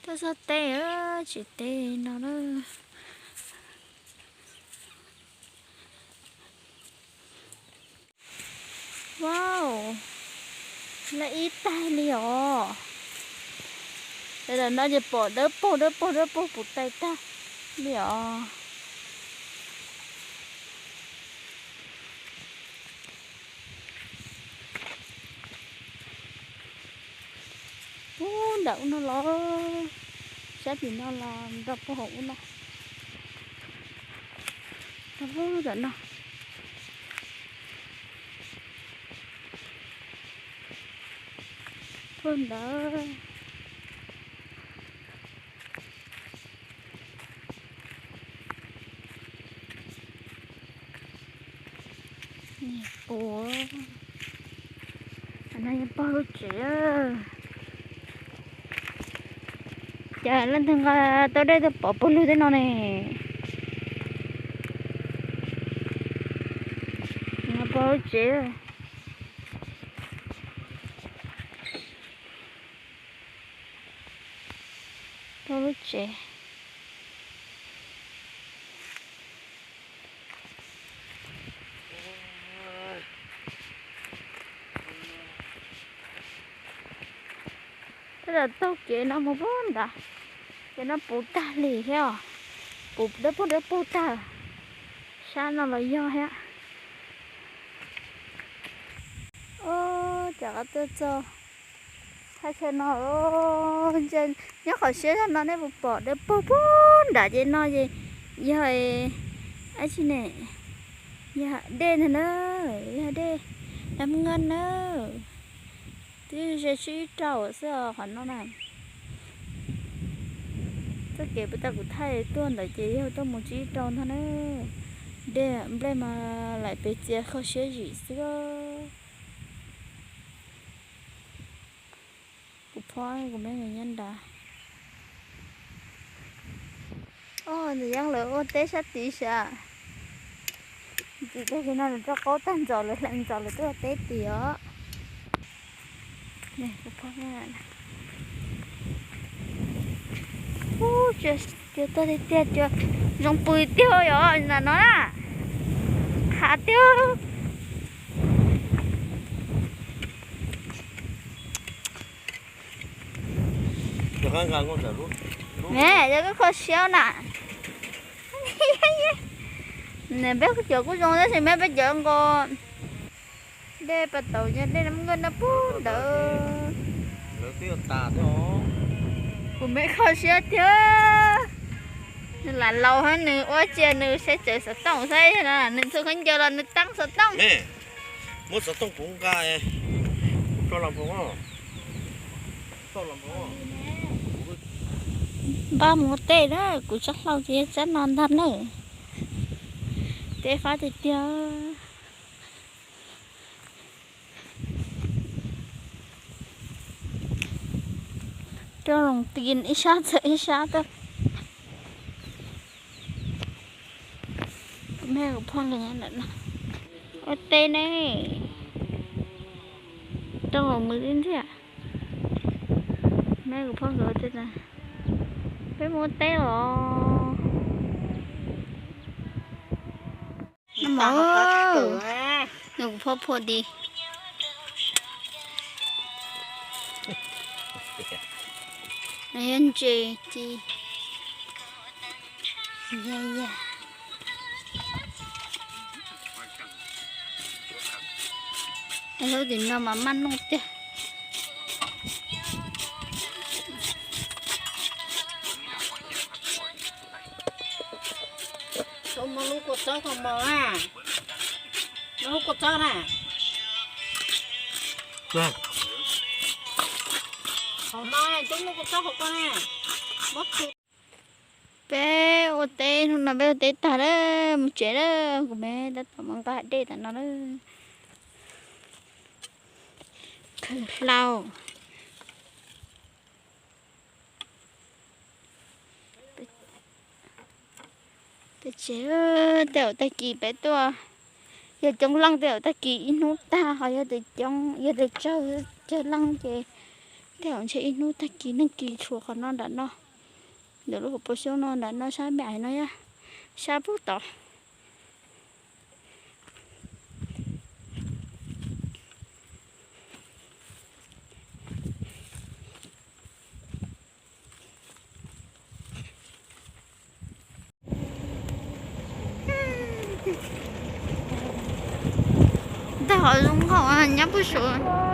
tôi sao tê á chỉ tê nó đó. Wow, lại ít tay liò. Đây là nó chỉ bỏ đỡ bụt tay ta liò. Đậu nó lo chắc gì nó là đập cái hũ nó vô rồi nó phương đỡ ủa anh ấy bao trẻ chả lên thằng tôi đây tôi bỏ bự thế nào nè nó bao trẻ bao trẻ thế là tao kể nó một bốn đã cái nó bút ta lì theo bút đỡ bút ta sao nó là do hả ô chả tôi cho thay cho nó trên nhớ khỏi xé nó này bút bỏ đỡ bút đã trên nó gì giờ ấy chị nè giờ đen nữa giờ đen làm ngân nữa thì sẽ chỉ trâu sao hẳn nó này tôi kể với ta cũng thay tuần để chỉ yêu tôi một chỉ trâu thôi nữa để mà lại bị chia khó xé gì xưa phơi của mấy người nhân đã ô thì giăng lửa ô té sát tí sao chỉ cái nào là cho có tan giò rồi lạnh giò rồi tôi té tía này của phơi này chưa tôi đi tiêu chưa dùng bùi tiêu rồi là nó là thả tiêu nè cho cái kho xéo nè nè bé cái chỗ của con đó thì mấy bé chợ con đây bắt đầu nha đây nằm ngân nó bún đỡ tiêu tà thế hả của mấy kho xéo chứ là lâu hơn nữa quá chưa nữa sẽ chờ sợ tông thấy thế nào nên tôi không chờ là nó tăng sợ tông nè muốn sợ tông cũng gai cho làm không à cho làm không à ba một tê đó cũng chắc lâu chứ chắc non thân nữa tê phá thì tiêu cho lòng tiền ít sát đó mẹ của phong là nhận nè ở tê này trong lòng mới đến thế à mẹ của phong rồi thế này phải mua té rồi nó mở nó cũng phô đi này anh chị yeah hello thì nó mà măn không thế không mà lúc có chó không bỏ à lúc có chó nè không nói chúng nó có chó không con nè mất bé ô tê nó bé ô tê ta đó một chuyện đó của bé đã tao mang cái đây nó đó lâu tôi chế tiểu ta kỳ bé tua giờ trong lăng tiểu ta kỳ nút ta hỏi giờ từ trong giờ từ chơi lăng chị để ông chị nó ta kỹ năng kỹ chùa còn non đã nó để lúc bố xuống non đã nó sai mẹ nó ya sai bút tỏ ta hỏi luôn không à nhấp bút xuống